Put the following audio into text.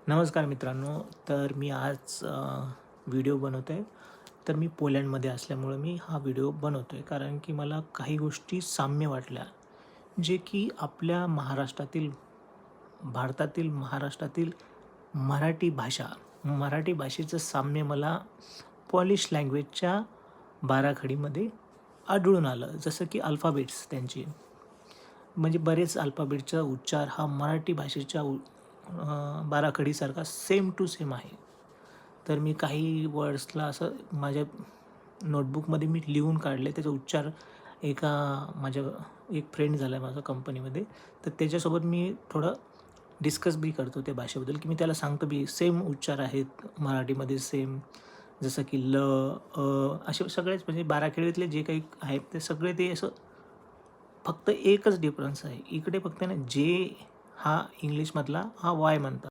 नमस्कार मित्रांनो. तर मी आज व्हिडिओ बनवतो आहे. तर मी पोलंडमध्ये असल्यामुळं मी हा व्हिडिओ बनवतो आहे. कारण की मला काही गोष्टी साम्य वाटल्या, जे की आपल्या महाराष्ट्रातील मराठी भाषेचं साम्य मला पॉलिश लँग्वेजच्या बाराखडीमध्ये आढळून आलं. जसं की अल्फाबेट्स त्यांचे. म्हणजे बरेच अल्फाबेटचा उच्चार हा मराठी भाषेच्या बाराखडीसारखा सेम टू सेम आहे. तर मी काही वर्ड्सला असं माझ्या नोटबुकमध्ये मी लिहून काढले. त्याचा उच्चार एका माझ्या एक फ्रेंड झाला आहे माझा कंपनीमध्ये. तर त्याच्यासोबत मी थोडं डिस्कस बी करतो त्या भाषेबद्दल, की मी त्याला सांगतो बी सेम उच्चार आहेत मराठीमध्ये सेम. जसं की ल, असे सगळेच म्हणजे बाराखडीतले जे काही आहेत ते सगळे ते असं फक्त एकच डिफरन्स आहे. इकडे फक्त ना जे हा इंग्लिशमधला हा वाय म्हणतात